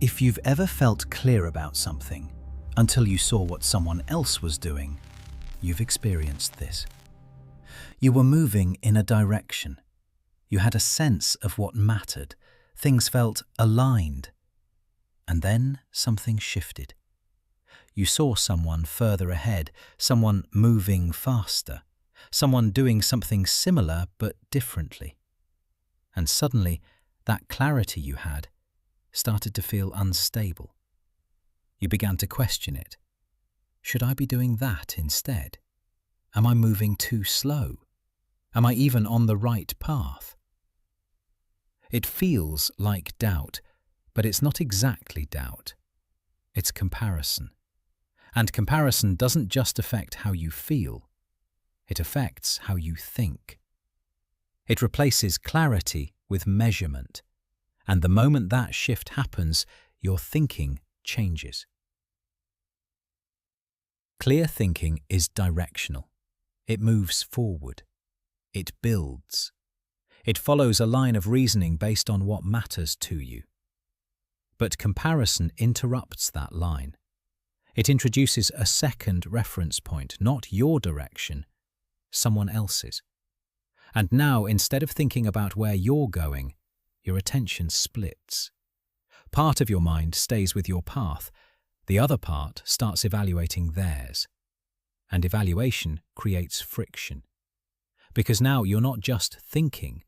If you've ever felt clear about something until you saw what someone else was doing, you've experienced this. You were moving in a direction. You had a sense of what mattered. Things felt aligned. And then something shifted. You saw someone further ahead, someone moving faster, someone doing something similar but differently. And suddenly, that clarity you had started to feel unstable. You began to question it. Should I be doing that instead? Am I moving too slow? Am I even on the right path? It feels like doubt, but it's not exactly doubt. It's comparison. And comparison doesn't just affect how you feel. It affects how you think. It replaces clarity with measurement. And the moment that shift happens, your thinking changes. Clear thinking is directional. It moves forward. It builds. It follows a line of reasoning based on what matters to you. But comparison interrupts that line. It introduces a second reference point, not your direction, someone else's. And now, instead of thinking about where you're going, your attention splits. Part of your mind stays with your path. The other part starts evaluating theirs. And evaluation creates friction. Because now you're not just thinking,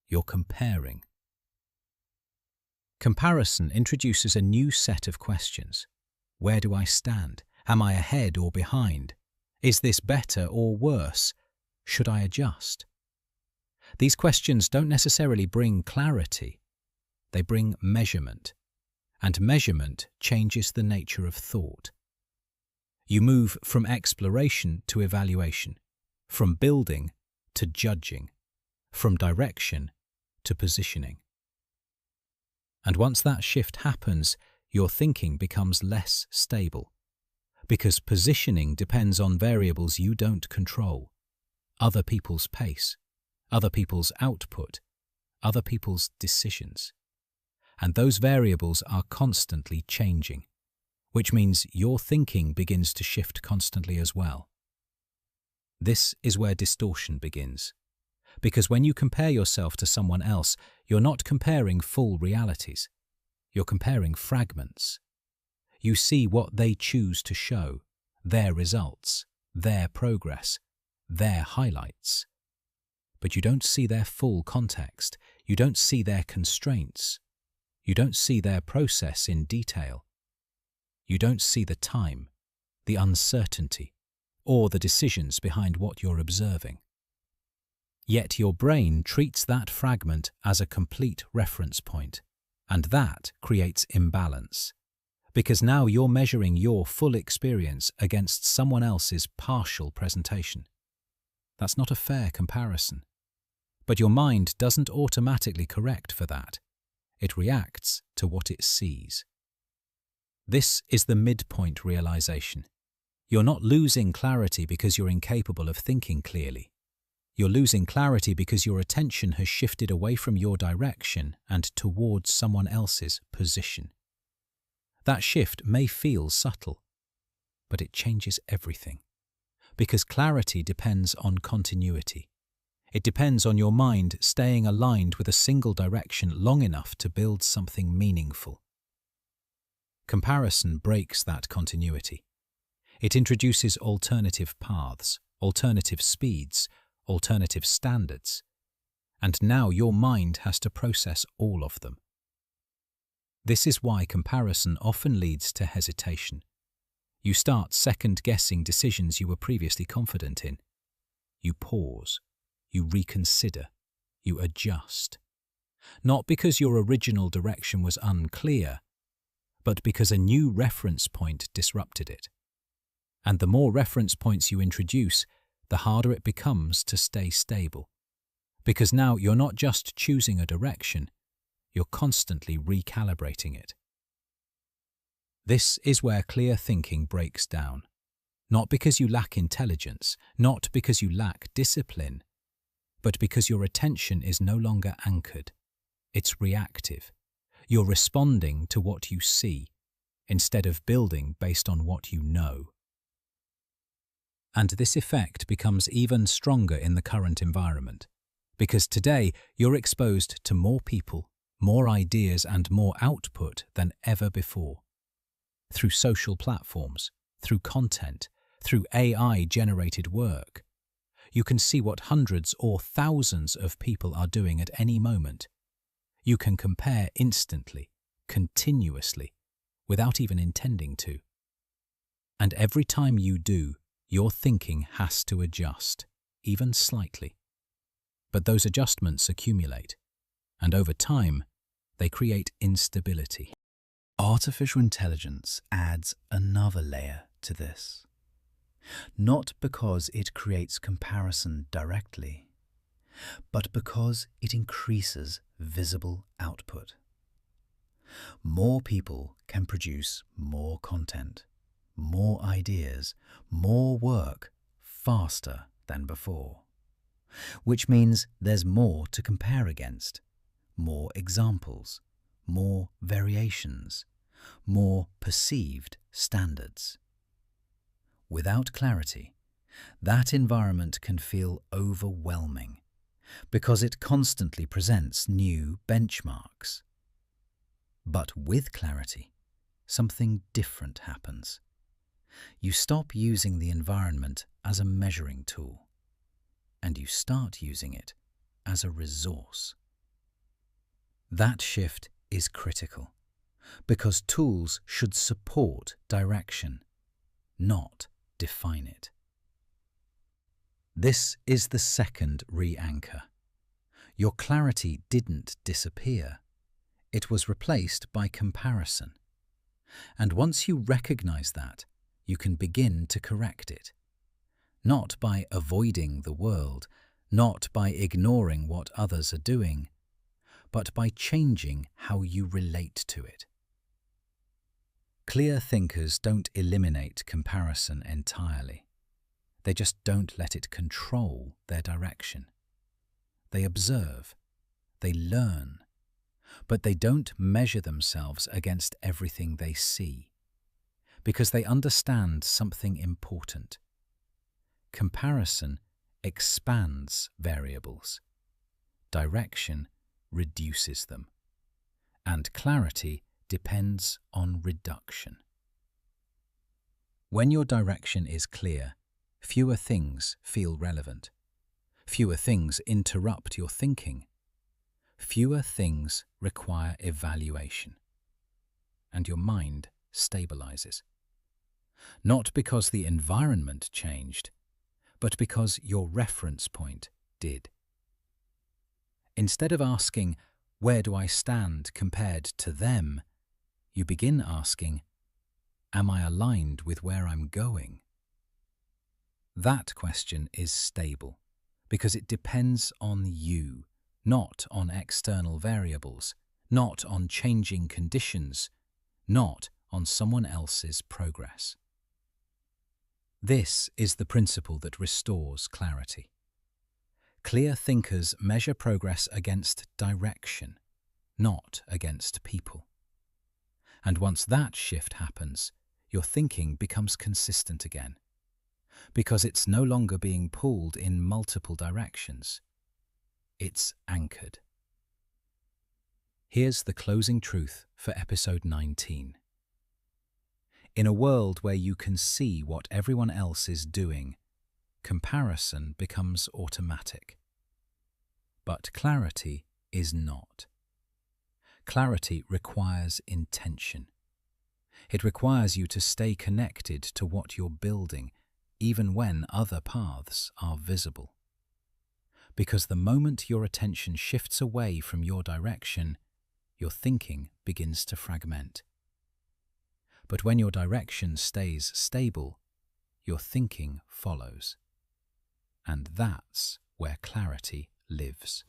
you're comparing. Comparison introduces a new set of questions. Where do I stand? Am I ahead or behind? Is this better or worse? Should I adjust? These questions don't necessarily bring clarity. They bring measurement. And measurement changes the nature of thought. You move from exploration to evaluation, from building to judging, from direction to positioning. And once that shift happens, your thinking becomes less stable, because positioning depends on variables you don't control: other people's pace, other people's output, other people's decisions. And those variables are constantly changing, which means your thinking begins to shift constantly as well. This is where distortion begins, because when you compare yourself to someone else, you're not comparing full realities. You're comparing fragments. You see what they choose to show, their results, their progress, their highlights. But you don't see their full context. You don't see their constraints. You don't see their process in detail. You don't see the time, the uncertainty, or the decisions behind what you're observing. Yet your brain treats that fragment as a complete reference point, and that creates imbalance, because now you're measuring your full experience against someone else's partial presentation. That's not a fair comparison. But your mind doesn't automatically correct for that. It reacts to what it sees. This is the midpoint realization. You're not losing clarity because you're incapable of thinking clearly. You're losing clarity because your attention has shifted away from your direction and towards someone else's position. That shift may feel subtle, but it changes everything. Because clarity depends on continuity. It depends on your mind staying aligned with a single direction long enough to build something meaningful. Comparison breaks that continuity. It introduces alternative paths, alternative speeds, alternative standards, and now your mind has to process all of them. This is why comparison often leads to hesitation. You start second-guessing decisions you were previously confident in. You pause. You reconsider, you adjust. Not because your original direction was unclear, but because a new reference point disrupted it. And the more reference points you introduce, the harder it becomes to stay stable. Because now you're not just choosing a direction, you're constantly recalibrating it. This is where clear thinking breaks down. Not because you lack intelligence, not because you lack discipline, but because your attention is no longer anchored. It's reactive. You're responding to what you see, instead of building based on what you know. And this effect becomes even stronger in the current environment, because today you're exposed to more people, more ideas and more output than ever before. Through social platforms, through content, through AI-generated work, you can see what hundreds or thousands of people are doing at any moment. You can compare instantly, continuously, without even intending to. And every time you do, your thinking has to adjust, even slightly. But those adjustments accumulate, and over time, they create instability. Artificial intelligence adds another layer to this. Not because it creates comparison directly, but because it increases visible output. More people can produce more content, more ideas, more work faster than before, which means there's more to compare against, more examples, more variations, more perceived standards. Without clarity, that environment can feel overwhelming because it constantly presents new benchmarks. But with clarity, something different happens. You stop using the environment as a measuring tool, and you start using it as a resource. That shift is critical, because tools should support direction, not define it. This is the second re-anchor. Your clarity didn't disappear. It was replaced by comparison. And once you recognize that, you can begin to correct it. Not by avoiding the world, not by ignoring what others are doing, but by changing how you relate to it. Clear thinkers don't eliminate comparison entirely. They just don't let it control their direction. They observe, they learn, but they don't measure themselves against everything they see, because they understand something important. Comparison expands variables. Direction reduces them. And clarity depends on reduction. When your direction is clear, fewer things feel relevant. Fewer things interrupt your thinking. Fewer things require evaluation. And your mind stabilizes. Not because the environment changed, but because your reference point did. Instead of asking, "Where do I stand compared to them?" you begin asking, "Am I aligned with where I'm going?" That question is stable because it depends on you, not on external variables, not on changing conditions, not on someone else's progress. This is the principle that restores clarity. Clear thinkers measure progress against direction, not against people. And once that shift happens, your thinking becomes consistent again, because it's no longer being pulled in multiple directions. It's anchored. Here's the closing truth for episode 19. In a world where you can see what everyone else is doing, comparison becomes automatic. But clarity is not. Clarity requires intention. It requires you to stay connected to what you're building, even when other paths are visible. Because the moment your attention shifts away from your direction, your thinking begins to fragment. But when your direction stays stable, your thinking follows. And that's where clarity lives.